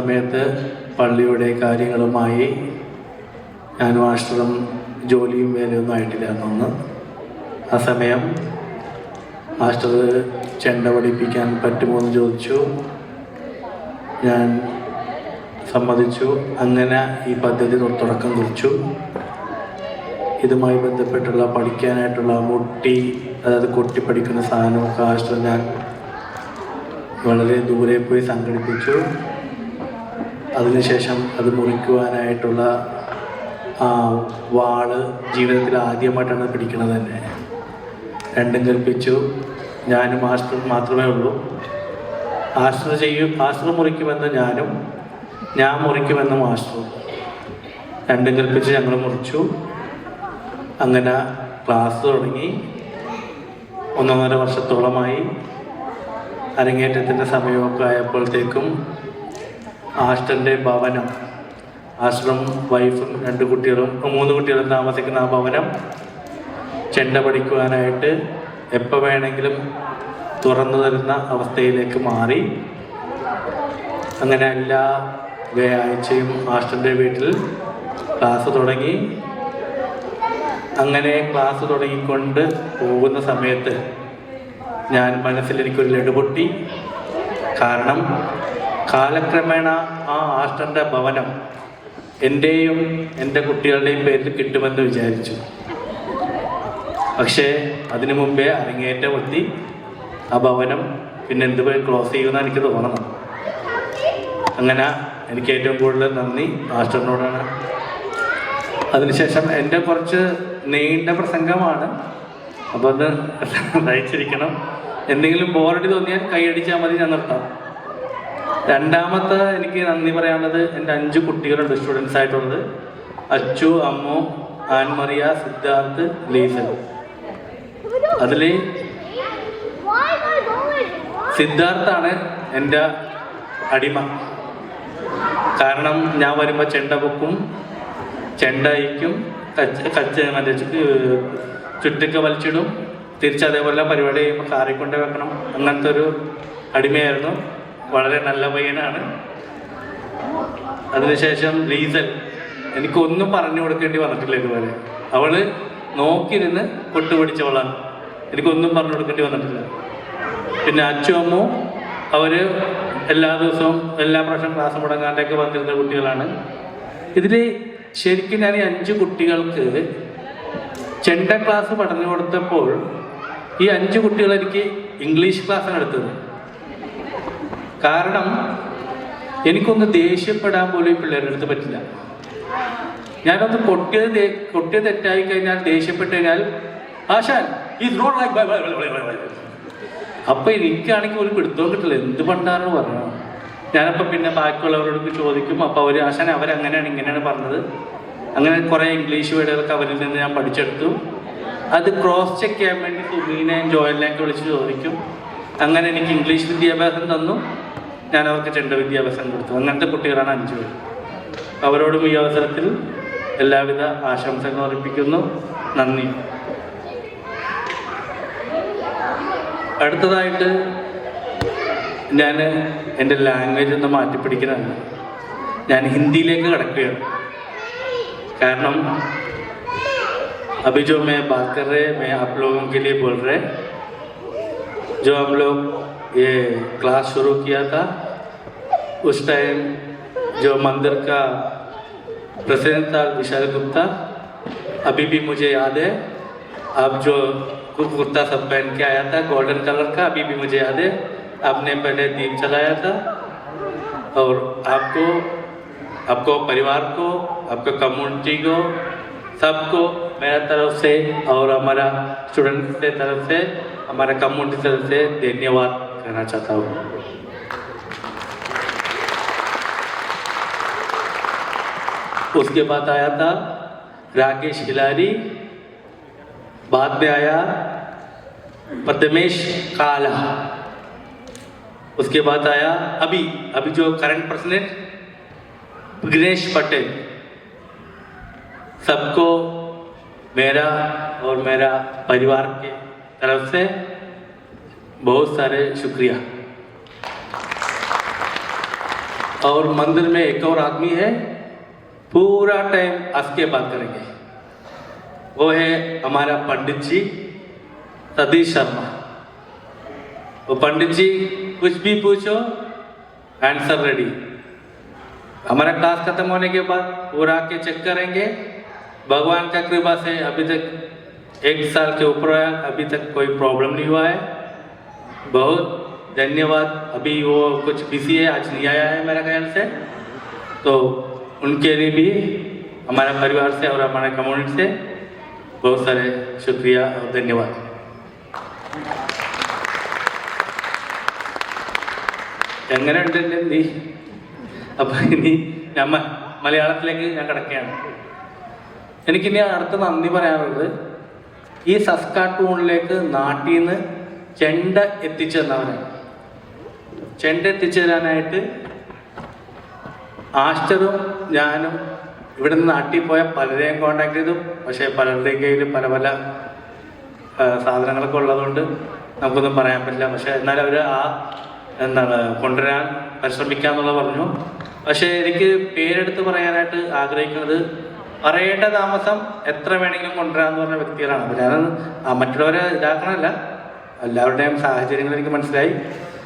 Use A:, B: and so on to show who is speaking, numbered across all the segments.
A: സമയത്ത് പള്ളിയുടെ കാര്യങ്ങളുമായി ഞാൻ മാസ്റ്ററും ജോലിയും വേലയൊന്നും ആയിട്ടില്ല എന്നൊന്ന്. ആ സമയം മാസ്റ്റർ ചെണ്ട പഠിപ്പിക്കാൻ പറ്റുമോ എന്ന് ചോദിച്ചു. ഞാൻ സമ്മതിച്ചു. അങ്ങനെ ഈ പദ്ധതി തുടക്കം കുറിച്ചു. ഇതുമായി ബന്ധപ്പെട്ടുള്ള പഠിക്കാനായിട്ടുള്ള മുട്ടി, അതായത് കൊട്ടി പഠിക്കുന്ന സാധനമൊക്കെ മാസ്റ്റർ ഞാൻ വളരെ ദൂരെ പോയി സംഘടിപ്പിച്ചു. അതിനുശേഷം അത് മുറിക്കുവാനായിട്ടുള്ള വാള് ജീവിതത്തിൽ ആദ്യമായിട്ടാണ് പിടിക്കുന്നത് തന്നെ. രണ്ടും കൽപ്പിച്ചു. ഞാനും മാസ്റ്റർ മാത്രമേ ഉള്ളൂ. മാസ്റ്റർ മുറിക്കുമെന്ന് ഞാനും, ഞാൻ മുറിക്കുമെന്ന് മാസ്റ്ററും. രണ്ടും കൽപ്പിച്ച് ഞങ്ങൾ മുറിച്ചു. അങ്ങനെ ക്ലാസ് തുടങ്ങി. 1.5 വർഷത്തോളമായി. അരങ്ങേറ്റത്തിൻ്റെ സമയമൊക്കെ ആയപ്പോഴത്തേക്കും മാസ്റ്ററിൻ്റെ ഭവനം, മാസ്റ്ററും വൈഫും 3 കുട്ടികളും താമസിക്കുന്ന ആ ഭവനം ചെണ്ട പഠിക്കുവാനായിട്ട് എപ്പോൾ വേണമെങ്കിലും തുറന്നു തരുന്ന അവസ്ഥയിലേക്ക് മാറി. അങ്ങനെ എല്ലാ വ്യാഴാഴ്ചയും മാസ്റ്ററിൻ്റെ വീട്ടിൽ ക്ലാസ് തുടങ്ങി. അങ്ങനെ ക്ലാസ് തുടങ്ങിക്കൊണ്ട് പോകുന്ന സമയത്ത് ഞാൻ മനസ്സിലെനിക്കൊരു ലഡുപൊട്ടി. കാരണം കാലക്രമേണ ആ മാസ്റ്ററിൻ്റെ ഭവനം എൻ്റെയും എൻ്റെ കുട്ടികളുടെയും പേരിൽ കിട്ടുമെന്ന് വിചാരിച്ചു. പക്ഷേ അതിനു മുമ്പേ അരങ്ങേറ്റം എത്തി. ആ ഭവനം പിന്നെ എന്തുപോയി ക്ലോസ് ചെയ്യുമെന്ന് എനിക്ക് തോന്നണം. അങ്ങനെ എനിക്ക് ഏറ്റവും കൂടുതൽ നന്ദി മാസ്റ്ററിനോടാണ്. അതിനുശേഷം എൻ്റെ കുറച്ച് നീണ്ട പ്രസംഗമാണ്, അപ്പോൾ അത് സഹിച്ചിരിക്കണം. എന്തെങ്കിലും ബോറടി തോന്നിയാൽ കൈയടിച്ചാൽ മതി, ഞാൻ നിർത്താം. രണ്ടാമത്തെ എനിക്ക് നന്ദി പറയാനുള്ളത് എൻ്റെ 5 കുട്ടികളുണ്ട്, സ്റ്റുഡൻസ് ആയിട്ടുള്ളത്. അച്ചു, അമ്മു, ആൻമറിയ, സിദ്ധാർത്ഥ്, ലീസൽ. അതിൽ സിദ്ധാർത്ഥാണ് എൻ്റെ അടിമ. കാരണം ഞാൻ വരുമ്പോൾ ചെണ്ട പൊക്കും, ചെണ്ട അയക്കും, മറ്റേ ചുറ്റൊക്കെ വലിച്ചിടും. തിരിച്ചതേപോലെ പരിപാടി ചെയ്യുമ്പോൾ കാറിൽ കൊണ്ട് വെക്കണം. അങ്ങനത്തെ ഒരു അടിമയായിരുന്നു. വളരെ നല്ല പയ്യനാണ്. അതിനുശേഷം ലീസൽ, എനിക്കൊന്നും പറഞ്ഞു കൊടുക്കേണ്ടി വന്നിട്ടില്ല ഇതുവരെ. അവള് നോക്കിയിരുന്ന് പൊട്ടുപിടിച്ചവളാണ്. എനിക്കൊന്നും പറഞ്ഞു കൊടുക്കേണ്ടി വന്നിട്ടില്ല. പിന്നെ അച്ചു, അമ്മു, അവര് എല്ലാ ദിവസവും എല്ലാ പ്രാവശ്യം ക്ലാസ് മുടങ്ങാണ്ടൊക്കെ വന്നിരുന്ന കുട്ടികളാണ്. ഇതിൽ ശരിക്കും ഞാൻ ഈ 5 കുട്ടികൾക്ക് ചെണ്ട ക്ലാസ് പഠനം കൊടുത്തപ്പോൾ ഈ 5 കുട്ടികൾ എനിക്ക് ഇംഗ്ലീഷ് ക്ലാസ്സാണ് എടുത്തത്. കാരണം എനിക്കൊന്ന് ദേഷ്യപ്പെടാൻ പോലും ഈ പിള്ളേരുടെ അടുത്ത് പറ്റില്ല. ഞാനൊന്ന് കൊട്ടിയത് തെറ്റായി കഴിഞ്ഞാൽ, ദേഷ്യപ്പെട്ട് കഴിഞ്ഞാൽ, ആശാൻ ഈസ് നോട്ട് ലൈക്ക്, അപ്പൊ എനിക്കാണെങ്കിൽ ഒരു പിടുത്തവും കിട്ടില്ല. എന്ത് പണ്ടാണെന്ന് പറയണം. ഞാനപ്പോൾ പിന്നെ ബാക്കിയുള്ളവരോട് ചോദിക്കും. അപ്പോൾ ആശാൻ അവരങ്ങനെയാണ് ഇങ്ങനെയാണ് പറഞ്ഞത്. അങ്ങനെ കുറേ ഇംഗ്ലീഷ് വേർഡുകളൊക്കെ അവരിൽ നിന്ന് ഞാൻ പഠിച്ചെടുത്തു. അത് ക്രോസ് ചെക്ക് ചെയ്യാൻ വേണ്ടി സുമീനെയും ജോയലിനെയൊക്കെ വിളിച്ച് ചോദിക്കും. അങ്ങനെ എനിക്ക് ഇംഗ്ലീഷ് വിദ്യാഭ്യാസം തന്നു. ഞാൻ അവർക്ക് ചെണ്ട വിദ്യാഭ്യാസം കൊടുത്തു. അങ്ങനത്തെ കുട്ടികളാണ് 5 പേർ. അവരോടും ഈ അവസരത്തിൽ എല്ലാവിധ ആശംസകൾ അർപ്പിക്കുന്നു. നന്ദി. അടുത്തതായിട്ട് ഞാൻ എൻ്റെ ലാംഗ്വേജ് ഒന്ന് മാറ്റിപ്പിടിക്കുന്നതാണ്. ഞാൻ ഹിന്ദിയിലേക്ക് കടക്കുകയാണ്. കാരണം अभी जो मैं बात कर रहे, मैं आप लोगों के लिए बोल रहे. जो हम लोग ये क्लास शुरू किया था, उस टाइम जो मंदिर का प्रेसिडेंट था विशाल गुप्ता, अभी भी मुझे याद है. आप जो कुर्ता सब पहन के आया था गोल्डन कलर का, अभी भी मुझे याद है. आपने पहले दीप जलाया था और आपको परिवार को, आपको कम्युनिटी को, सबको मेरा तरफ से और हमारा स्टूडेंट के तरफ से, हमारा कम्युनिटी तरफ से धन्यवाद कहना चाहता हूँ. उसके बाद आया था राकेश खिलाड़ी. बाद में आया पद्मेश काला. उसके बाद आया अभी जो करंट प्रेसिडेंट गणेश पटेल. सबको मेरा और मेरा परिवार के तरफ से बहुत सारे शुक्रिया. और मंदिर में एक और आदमी है, पूरा टाइम हंस के बात करेंगे, वो है हमारा पंडित जी सतीश शर्मा। वो पंडित जी कुछ भी पूछो आंसर रेडी। हमारा क्लास खत्म होने के बाद पूरा आके चेक करेंगे। भगवान का कृपा से अभी तक 1 साल के ऊपर है, अभी तक कोई प्रॉब्लम नहीं हुआ है। बहुत धन्यवाद। अभी वो कुछ बिजी है, आज नहीं आया है मेरा ख्याल से, तो उनके लिए भी हमारे परिवार से और हमारे कम्युनिटी से बहुत सारे शुक्रिया और धन्यवाद। എങ്ങനെയുണ്ട് എൻ്റെ എന്തി? അപ്പം ഇനി മലയാളത്തിലേക്ക് ഞാൻ കിടക്കുകയാണ്. എനിക്കിനി അടുത്ത നന്ദി പറയാനുള്ളത് ഈ സസ്കാട്ടൂണിലേക്ക് നാട്ടിൽ നിന്ന് ചെണ്ട എത്തിച്ചു തന്നവരാണ്. ചെണ്ട എത്തിച്ചു തരാനായിട്ട് ആസ്റ്ററും ഞാനും ഇവിടെ നിന്ന് നാട്ടിൽ പോയ പലരെയും കോണ്ടാക്ട് ചെയ്തു. പക്ഷേ പലരുടെയും കയ്യിൽ പല പല സാധനങ്ങളൊക്കെ ഉള്ളതുകൊണ്ട് നമുക്കൊന്നും പറയാൻ പറ്റില്ല. പക്ഷേ എന്നാലും അവർ കൊണ്ടുവരാൻ പരിശ്രമിക്കാമെന്നുള്ളത് പറഞ്ഞു. പക്ഷേ എനിക്ക് പേരെടുത്ത് പറയാനായിട്ട് ആഗ്രഹിക്കുന്നത്, പറയേണ്ട താമസം എത്ര വേണമെങ്കിലും കൊണ്ടുവരാമെന്ന് പറഞ്ഞ വ്യക്തികളാണ്. അപ്പോൾ ഞാൻ മറ്റുള്ളവരെ ഇതാക്കണമല്ല, എല്ലാവരുടെയും സാഹചര്യങ്ങൾ എനിക്ക് മനസ്സിലായി.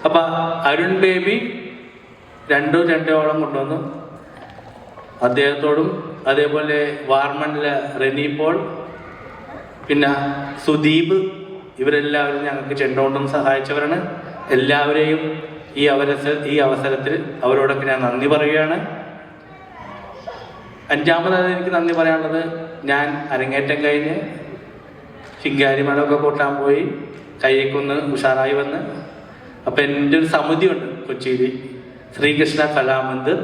A: അപ്പം അരുൺ ബേബി 2 കൊണ്ടുവന്നു. അദ്ദേഹത്തോടും അതേപോലെ വാർമണിലെ റെനി പോൾ, പിന്നെ സുദീപ്, ഇവരെല്ലാവരും ഞങ്ങൾക്ക് ചെണ്ട കൊണ്ടും സഹായിച്ചവരാണ്. എല്ലാവരെയും ഈ അവസരത്തിൽ അവരോടൊക്കെ ഞാൻ നന്ദി പറയുകയാണ്. 5ാമതായി എനിക്ക് നന്ദി പറയാനുള്ളത്, ഞാൻ അരങ്ങേറ്റം കഴിഞ്ഞ് ശിങ്കാരിമലമൊക്കെ കൂട്ടാൻ പോയി, കൈയൊക്കെ ഒന്ന് ഉഷാറായി വന്ന്. അപ്പം എൻ്റെ ഒരു സമിതിയുണ്ട് കൊച്ചിയിൽ, ശ്രീകൃഷ്ണ കലാമന്ദിർ.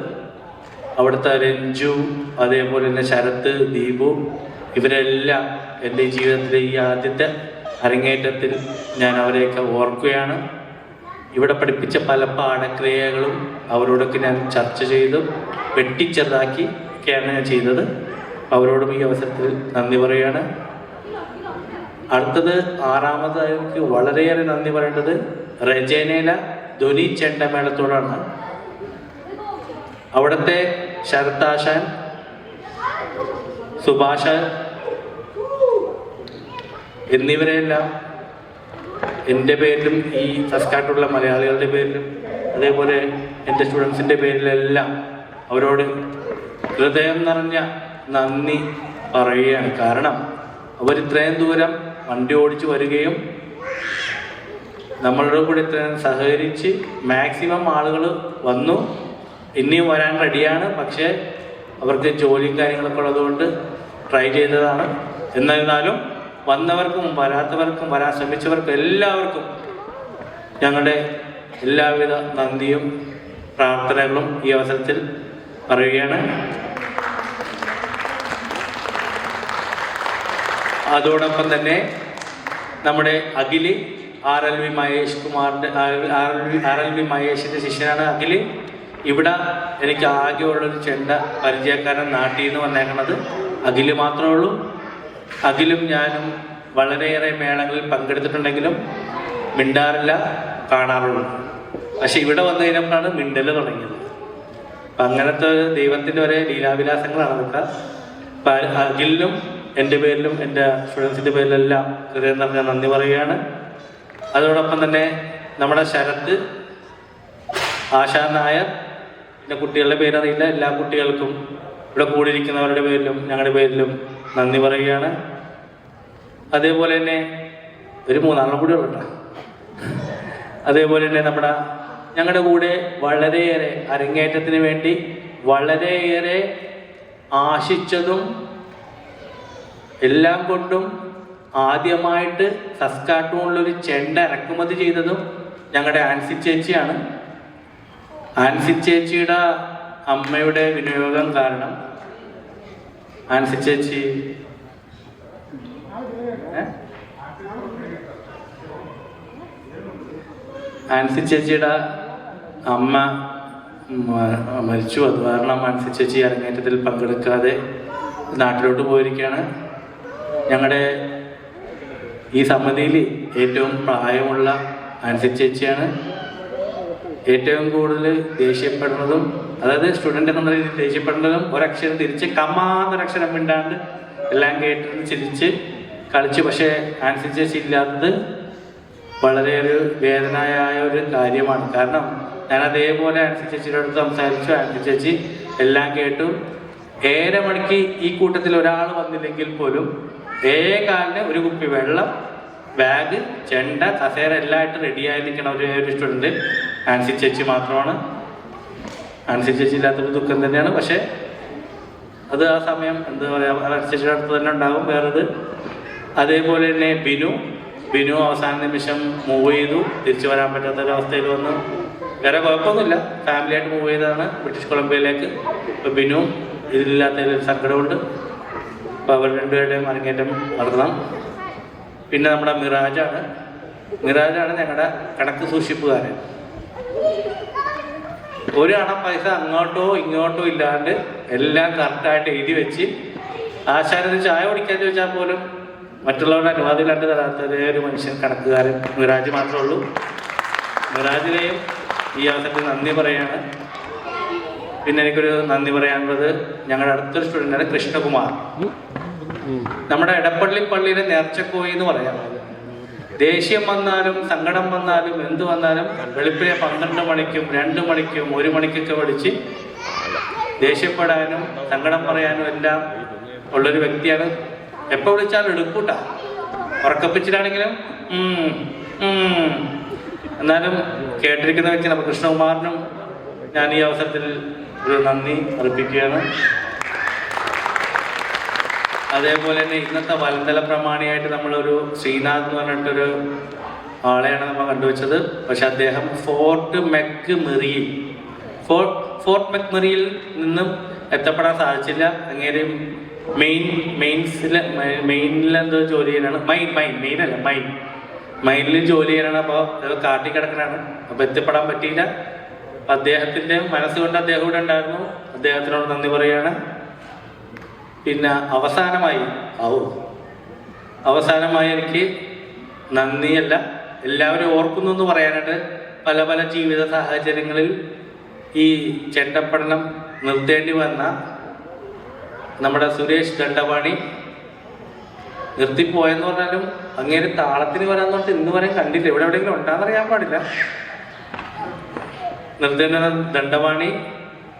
A: അവിടുത്തെ രഞ്ജു, അതേപോലെ തന്നെ ശരത്ത്, ദീപു, ഇവരെല്ലാം എൻ്റെ ജീവിതത്തിലെ ഈ ആദ്യത്തെ അരങ്ങേറ്റത്തിൽ ഞാൻ അവരെയൊക്കെ ഓർക്കുകയാണ്. ഇവിടെ പഠിപ്പിച്ച പല പാഠക്രിയകളും അവരോടൊക്കെ ഞാൻ ചർച്ച ചെയ്തു വെട്ടിച്ചെറുതാക്കി ഒക്കെയാണ് ഞാൻ ചെയ്തത്. അവരോടും ഈ അവസരത്തിൽ നന്ദി പറയുകയാണ്. അടുത്തത് 6ാമതായി എനിക്ക് വളരെയേറെ നന്ദി പറയേണ്ടത് റെജേനയില ധ്വനി ചെണ്ടമേളത്തോടാണ്. അവിടുത്തെ ശരത്താശാൻ, സുഭാഷ് എന്നിവരെല്ലാം എൻ്റെ പേരിലും ഈ സസ്കാട്ടുള്ള മലയാളികളുടെ പേരിലും അതേപോലെ എൻ്റെ സ്റ്റുഡൻസിൻ്റെ പേരിലെല്ലാം അവരോട് ഹൃദയം നിറഞ്ഞ നന്ദി പറയുകയാണ്. കാരണം അവരിത്രയും ദൂരം വണ്ടി ഓടിച്ച് വരികയും നമ്മളുടെ കൂടെ ഇത്രയും സഹകരിച്ച് മാക്സിമം ആളുകൾ വന്നു. ഇനിയും വരാൻ റെഡിയാണ്. പക്ഷേ അവർക്ക് ജോലിയും കാര്യങ്ങളൊക്കെ ഉള്ളതുകൊണ്ട് ട്രൈ ചെയ്തതാണ്. എന്നിരുന്നാലും വന്നവർക്കും വരാത്തവർക്കും വരാൻ ശ്രമിച്ചവർക്കും എല്ലാവർക്കും ഞങ്ങളുടെ എല്ലാവിധ നന്ദിയും പ്രാർത്ഥനകളും ഈ അവസരത്തിൽ പറയുകയാണ്. അതോടൊപ്പം തന്നെ നമ്മുടെ അഖില് RLV മഹേഷ് കുമാറിൻ്റെ RLV മഹേഷിൻ്റെ ശിഷ്യനാണ് അഖില്. ഇവിടെ എനിക്ക് ആകെയുള്ളൊരു ചെണ്ട പരിചയക്കാരൻ നാട്ടിൽ നിന്ന് വന്നേക്കണത് അഖില് മാത്രമേ ഉള്ളൂ. അഖിലും ഞാനും വളരെയേറെ മേളങ്ങളിൽ പങ്കെടുത്തിട്ടുണ്ടെങ്കിലും മിണ്ടാറില്ല, കാണാറുള്ളൂ. പക്ഷെ ഇവിടെ വന്നു കഴിഞ്ഞപ്പോഴാണ് മിണ്ടൽ തുടങ്ങിയത്. അപ്പം അങ്ങനത്തെ ദൈവത്തിൻ്റെ ഒരേ ലീലാവിലാസങ്ങളാണ് അതൊക്കെ. അപ്പം അഖിലിനും എൻ്റെ പേരിലും എൻ്റെ സ്റ്റുഡൻസിൻ്റെ പേരിലെല്ലാം ഹൃദയം നിറഞ്ഞ നന്ദി പറയുകയാണ്. അതോടൊപ്പം തന്നെ നമ്മുടെ ശരത്ത്, ആശാ നായർ, പിന്നെ കുട്ടികളുടെ പേരറിയില്ല, എല്ലാ കുട്ടികൾക്കും ഇവിടെ കൂടിയിരിക്കുന്നവരുടെ പേരിലും ഞങ്ങളുടെ പേരിലും നന്ദി പറയുകയാണ്. അതേപോലെ തന്നെ ഒരു 3 കൂടി ഉള്ളൂ. അതേപോലെ തന്നെ ഞങ്ങളുടെ കൂടെ വളരെയേറെ അരങ്ങേറ്റത്തിന് വേണ്ടി വളരെയേറെ ആശിച്ചതും എല്ലാം കൊണ്ടും ആദ്യമായിട്ട് സസ്കാട്ടൂണിലൊരു ചെണ്ട ഇറക്കുമതി ചെയ്തതും ഞങ്ങളുടെ ആൻസി ചേച്ചിയാണ്. ആൻസി ചേച്ചിയുടെ അമ്മയുടെ വിനിയോഗം കാരണം ആൻസി ചേച്ചി ചേച്ചിയുടെ അമ്മ മരിച്ചു. അത് കാരണം ആൻസി ചേച്ചി അരങ്ങേറ്റത്തിൽ പങ്കെടുക്കാതെ നാട്ടിലോട്ട് പോയിരിക്കുകയാണ്. ഞങ്ങളുടെ ഈ സമിതിയിൽ ഏറ്റവും പ്രായമുള്ള ആൻസി ചേച്ചിയാണ്. ഏറ്റവും കൂടുതൽ ദേഷ്യപ്പെടുന്നതും അതായത് സ്റ്റുഡൻ്റ് എന്നുള്ള രീതിയിൽ ദേഷ്യപ്പെടേണ്ടതും ഒരക്ഷരം തിരിച്ച് കമ്മാന്നൊരക്ഷരം മിണ്ടാണ്ട് എല്ലാം കേട്ടിരുന്ന് ചിരിച്ച് കളിച്ചു. പക്ഷേ ആൻസി ചേച്ചി ഇല്ലാത്തത് വളരെ ഒരു വേദനയായ ഒരു കാര്യമാണ്. കാരണം ഞാൻ അതേപോലെ ആൻസി ചേച്ചിയുടെ അടുത്ത് സംസാരിച്ചു. ആൻസി ചേച്ചി എല്ലാം കേട്ടു. 7 മണിക്ക് ഈ കൂട്ടത്തിൽ ഒരാൾ വന്നില്ലെങ്കിൽ പോലും കാലിന് ഒരു കുപ്പി വെള്ളം, ബാഗ്, ചെണ്ട, കസേര എല്ലാമായിട്ട് റെഡിയായി നിൽക്കുന്ന ഒരു സ്റ്റുഡൻറ്റ് ആൻസി ചേച്ചി മാത്രമാണ്. ആൻസി ചേച്ചി ഇല്ലാത്തൊരു ദുഃഖം തന്നെയാണ്. പക്ഷേ അത് ആ സമയം എന്താ പറയുക, ആൻസി ചേച്ചിയുടെ അടുത്ത് തന്നെ ഉണ്ടാകും. വേറത് അതേപോലെ തന്നെ ബിനു അവസാന നിമിഷം മൂവ് ചെയ്തു. തിരിച്ചു വരാൻ പറ്റാത്തൊരവസ്ഥയിൽ വന്നു. വേറെ കുഴപ്പമൊന്നുമില്ല, ഫാമിലിയായിട്ട് മൂവ് ചെയ്തതാണ് ബ്രിട്ടീഷ് കൊളംബിയയിലേക്ക്. ഇപ്പോൾ ബിനു ഇതിലില്ലാത്തതിൽ സങ്കടമുണ്ട്. അപ്പോൾ അവർ രണ്ടുപേരുടെയും അരങ്ങേറ്റം നടത്തണം. പിന്നെ നമ്മുടെ മിറാജാണ് ഞങ്ങളുടെ കണക്ക് സൂക്ഷിപ്പുകാരൻ. ഒരു അണം പൈസ അങ്ങോട്ടോ ഇങ്ങോട്ടോ ഇല്ലാണ്ട് എല്ലാം കറക്റ്റായിട്ട് എഴുതി വെച്ച് ആശാനൊരു ചായ കുടിക്കാൻ ചോദിച്ചാൽ പോലും മറ്റുള്ളവരുടെ അനുവാദം ഇല്ലാണ്ട് തരാത്ത ഒരു മനുഷ്യൻ കണക്കുകാരൻ മിറാജ് മാത്രമേ ഉള്ളൂ. മിറാജിനെയും ഈ അവസരത്തിൽ നന്ദി പറയാണ്. പിന്നെ എനിക്കൊരു നന്ദി പറയാനുള്ളത് ഞങ്ങളുടെ അടുത്തൊരു സ്റ്റുഡൻ്റാണ് കൃഷ്ണകുമാർ. നമ്മുടെ എടപ്പള്ളി പള്ളിയിലെ നേർച്ചക്കോയി എന്ന് പറയാം. ദേഷ്യം വന്നാലും സങ്കടം വന്നാലും എന്ത് വന്നാലും വെളുപ്പിനെ 12 മണിക്കും 2 മണിക്കും 1 മണിക്കൊക്കെ വിളിച്ച് ദേഷ്യപ്പെടാനും സങ്കടം പറയാനും എല്ലാം ഉള്ളൊരു വ്യക്തിയാണ്. എപ്പോൾ വിളിച്ചാലും എടുക്കൂട്ട. ഉറക്കപ്പിച്ചിലാണെങ്കിലും എന്നാലും കേട്ടിരിക്കുന്ന വ്യക്തി നമ്മൾ കൃഷ്ണകുമാറിനും ഞാൻ ഈ അവസരത്തിൽ ഒരു നന്ദി അർപ്പിക്കുകയാണ്. അതേപോലെ തന്നെ ഇന്നത്തെ വലന്തല പ്രമാണിയായിട്ട് നമ്മളൊരു ശ്രീനാഥ് എന്ന് പറഞ്ഞിട്ടൊരു ആളെയാണ് നമ്മൾ കണ്ടുവച്ചത്. പക്ഷെ അദ്ദേഹം ഫോർട്ട് മെക്മറിയിൽ നിന്നും എത്തപ്പെടാൻ സാധിച്ചില്ല. അങ്ങേര് മെയിനിലെന്തോ ജോലി ചെയ്യാനാണ്. മൈനിൽ ജോലി ചെയ്യാനാണ്. അപ്പോൾ കാട്ടി കിടക്കനാണ്. അപ്പോൾ എത്തിപ്പെടാൻ പറ്റിയില്ല. അദ്ദേഹത്തിൻ്റെ മനസ്സുകൊണ്ട് അദ്ദേഹം ഇവിടെ ഉണ്ടായിരുന്നു. അദ്ദേഹത്തിനോട് നന്ദി പറയുകയാണ്. പിന്നെ അവസാനമായി എനിക്ക് നന്ദിയല്ല, എല്ലാവരും ഓർക്കുന്നു എന്ന് പറയാനായിട്ട് പല ജീവിത സാഹചര്യങ്ങളിൽ ഈ ചെണ്ടപ്പടനം നിർത്തേണ്ടി വന്ന നമ്മുടെ സുരേഷ് ദണ്ഡപാണി നിർത്തിപ്പോയെന്ന് പറഞ്ഞാലും അങ്ങേര് താളത്തിന് വരാന്ന് പറഞ്ഞിട്ട് ഇന്ന് വരെ കണ്ടില്ല. ഇവിടെ എവിടെയെങ്കിലും ഉണ്ടാകുന്നറിയാൻ പാടില്ല. നിർത്തേണ്ട ദണ്ഡപാണി,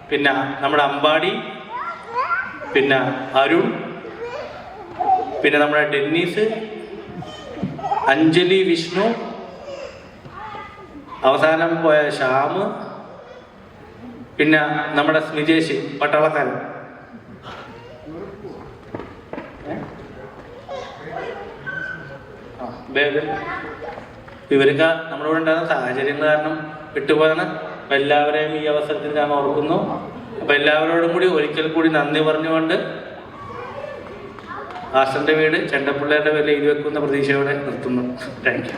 A: പിന്നെ നമ്മുടെ അമ്പാടി, പിന്നെ അരുൺ, പിന്നെ നമ്മുടെ ഡെന്നീസ്, അഞ്ജലി, വിഷ്ണു, അവസാനം പോയ ശ്യാമ്, പിന്നെ നമ്മുടെ സ്മിജേഷ് പട്ടാളക്കാരൻ. ഇവരൊക്കെ നമ്മുടെ ഇവിടെ ഉണ്ടാകുന്ന സാഹചര്യങ്ങൾ കാരണം വിട്ടുപോയാണ്. അപ്പം എല്ലാവരെയും ഈ അവസരത്തിൽ ഞാൻ ഓർക്കുന്നു. അപ്പം എല്ലാവരോടും കൂടി ഒരിക്കൽ കൂടി നന്ദി പറഞ്ഞുകൊണ്ട് ആശന്റെ വീട് ചെണ്ടപ്പിള്ളേരുടെ പേരിൽ എഴുതി വെക്കുന്ന പ്രതീക്ഷയോടെ നിർത്തുന്നു. Thank you.